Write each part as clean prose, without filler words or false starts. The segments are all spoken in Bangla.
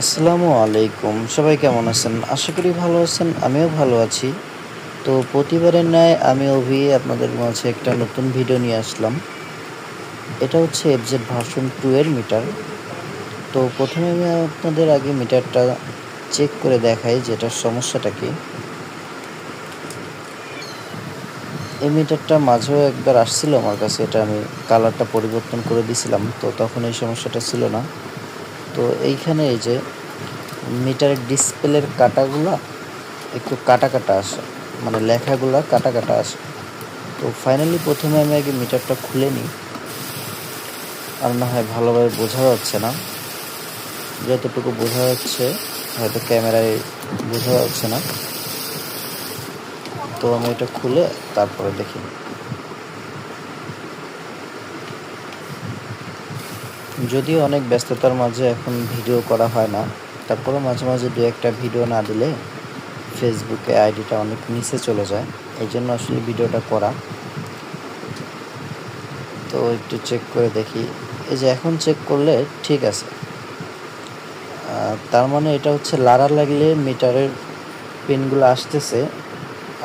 আসসালামু আলাইকুম। সবাই কেমন আছেন? আশা করি ভালো আছেন। আমিও ভালো আছি। তো প্রতিবারের ন্যায় আমি অভি আপনাদের মাঝে একটা নতুন ভিডিও নিয়ে আসলাম। এটা হচ্ছে এফজেড ভার্সন 2 এর মিটার। তো ১ম এ আমি আপনাদের আগে মিটারটা চেক করে দেখাই যে এটার সমস্যাটা কি। এই মিটারটা মাঝেও একবার আসছিল আমার কাছে। এটা আমি কালারটা পরিবর্তন করে দিছিলাম। তো তখন এই সমস্যাটা ছিল না। তো এইখানে এই যে মিটারের ডিসপ্লের কাঁটাগুলা একটু কাটা আসে। মানে লেখাগুলা কাটা আসে। তো ফাইনালি ১ম এ আমি আগে মিটারটা খুলে নিই। আর না হয় ভালোভাবে বোঝা যাচ্ছে না। যতটুকু বোঝা যাচ্ছে হয়তো ক্যামেরায় বোঝা যাচ্ছে না। তো আমি এটা খুলে তারপরে দেখি। যদিও অনেক ব্যস্ততার মাঝে এখন ভিডিও করা হয় না। তারপরেও মাঝে ২-১টা ভিডিও না দিলে ফেসবুকে আইডিটা অনেক নিচে চলে যায়। এইজন্য আসলে ভিডিওটা করা। তো একটু চেক করে দেখি। এই যে এখন চেক করলে ঠিক আছে। তার মানে এটা হচ্ছে লাড়া লাগলে মিটারের পিনগুলো আসতেছে,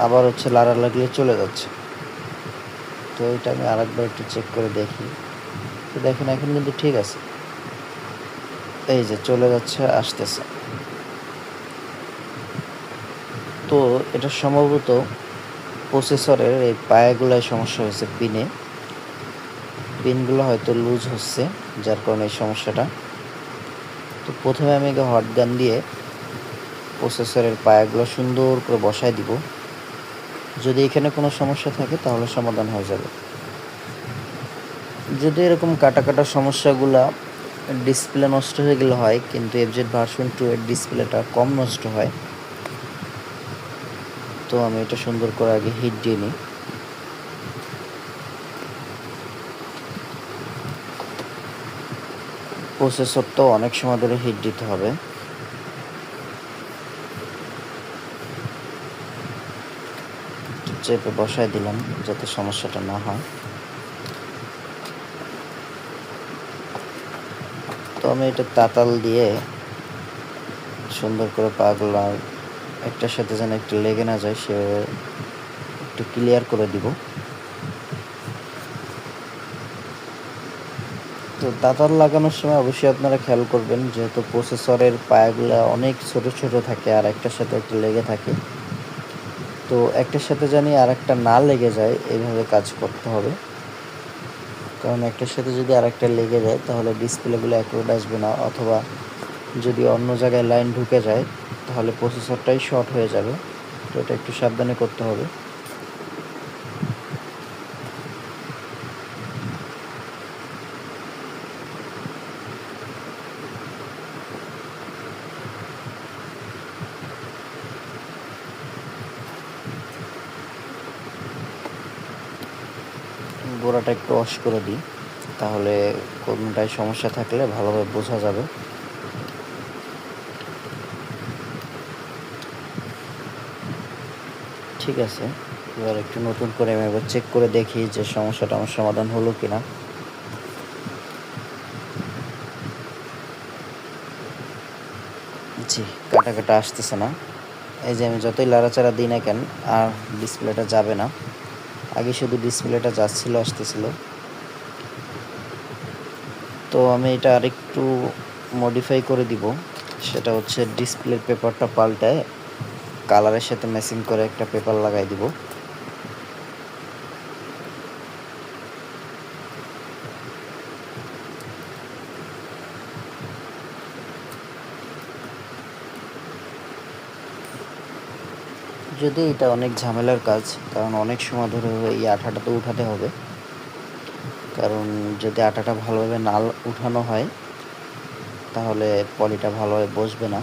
আবার হচ্ছে লাড়া লাগলে চলে যাচ্ছে। তো এটা আমি আরেকবার একটু চেক করে দেখি। তো দেখেন এখন কিন্তু ঠিক আছে। এই যে চলে যাচ্ছে, আসতেছে। তো এটা সম্ভবত প্রসেসরের এই পায়াগুলায় সমস্যা হয়েছে পিনে। পিনগুলো হয়তো লুজ হচ্ছে, যার কারণে এই সমস্যাটা। তো ১ম এ আমি আগে হট গান দিয়ে প্রসেসরের পায়াগুলো সুন্দর করে বসায় দিব। যদি এখানে কোনো সমস্যা থাকে তাহলে সমাধান হয়ে যাবে। যদি এরকম কাটা সমস্যাগুলা ডিসপ্লে নষ্ট হয়ে গেলে হয়, কিন্তু এফজেড ভার্সন 2 এর ডিসপ্লেটা কম নষ্ট হয়। তো আমি এটা সুন্দর করে আগে হিট দিয়ে নিই। প্রসেসরটাও অনেক সময় ধরে হিট দিতে হবে। একটু চেপে বসায় দিলাম যাতে সমস্যাটা না হয়। তো আমি এটা তাতাল দিয়ে সুন্দর করে পাগুলা একটার সাথে যেন একটু লেগে না যায় সেভাবে একটু ক্লিয়ার করে দিব। তো তাতাল লাগানোর সময় অবশ্যই আপনারা খেয়াল করবেন, যেহেতু প্রসেসরের পায়াগুলা অনেক ছোট থাকে আর একটার সাথে একটা লেগে থাকে। তো একটার সাথে জানি আরেকটা না লেগে যায় এইভাবে কাজ করতে হবে। কারণ একটার সাথে যদি আরেকটা লেগে যায় তাহলে ডিসপ্লেগুলো অ্যাকুরেট আসবে না, অথবা যদি অন্য জায়গায় লাইন ঢুকে যায় তাহলে প্রসেসরটাই শর্ট হয়ে যাবে। তো এটা একটু সাবধানে করতে হবে। গোড়াটা একটু অফ করে দিই, তাহলে কোনটায় সমস্যা থাকলে ভালোভাবে বোঝা যাবে। ঠিক আছে, এবার একটু নতুন করে আমি এবার চেক করে দেখি যে সমস্যাটা আমার সমাধান হলো কিনা। জি, কাটা আসতেছে না। এই যে আমি যতই লাড়াচাড়া দিই না কেন আর ডিসপ্লেটা যাবে না। আগে শুধু ডিসপ্লেটা যাচ্ছিল আসতেছিল। তো আমি এটা আরেকটু মডিফাই করে দিব। সেটা হচ্ছে ডিসপ্লের পেপারটা পাল্টায় কালারের সাথে ম্যাচিং করে একটা পেপার লাগাই দিব। যদি এটা অনেক ঝামেলার কাজ, কারণ অনেক সময় ধরে এই আঠাটা তো উঠাতে হবে। কারণ যদি আঠাটা ভালোভাবে না উঠানো হয় তাহলে পলিটা ভালোভাবে বসবে না।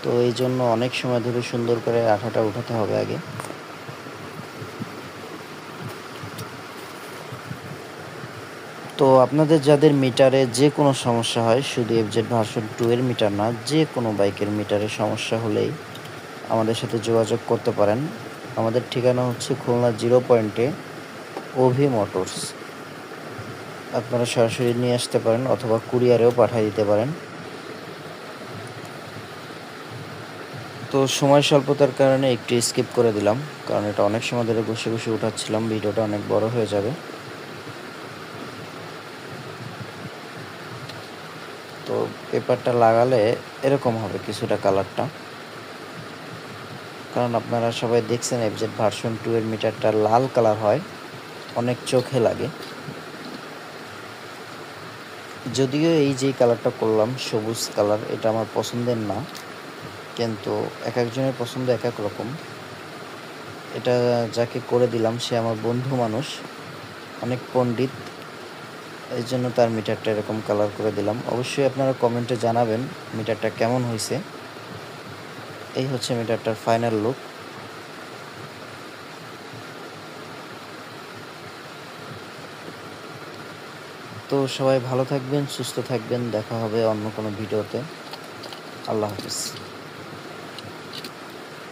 তো এই জন্য অনেক সময় ধরে সুন্দর করে আঠাটা উঠাতে হবে আগে। তো আপনাদের যাদের মিটারে যে কোনো সমস্যা হয়, শুধু এফজেড ভার্সন 2 এর মিটার না, যে কোনো বাইকের মিটারে সমস্যা হলেই আমাদের সাথে যোগাযোগ করতে পারেন। আমাদের ঠিকানা হচ্ছে খুলনা 0 পয়েন্টে অভি মোটরস। আপনারা সরাসরি নিয়ে আসতে পারেন অথবা কুরিয়ারেও পাঠিয়ে দিতে পারেন। তো সময় স্বল্পতার কারণে একটু স্কিপ করে দিলাম, কারণ এটা অনেক সময় ধরে বসে বসে উঠাচ্ছিলাম, ভিডিওটা অনেক বড় হয়ে যাবে। তো পেপারটা লাগালে এরকম হবে কিছুটা কালারটা, কারণ আপনারা সবাই দেখছেন এফজেড ভার্সন 2 এর মিটারটা লাল কালার হয়, অনেক চোখে লাগে। যদিও এই যে কালারটা করলাম সবুজ কালার, এটা আমার পছন্দের না, কিন্তু এক একজনের পছন্দ এক এক রকম। এটা যাকে করে দিলাম সে আমার বন্ধু মানুষ, অনেক পণ্ডিত, এই জন্য তার মিটারটা এরকম কালার করে দিলাম। অবশ্যই আপনারা কমেন্টে জানাবেন মিটারটা কেমন হয়েছে। এই হচ্ছে মিটারটার ফাইনাল লুক। তো সবাই ভালো থাকবেন, সুস্থ থাকবেন, দেখা হবে অন্য কোনো ভিডিওতে। আল্লাহ হাফিজ।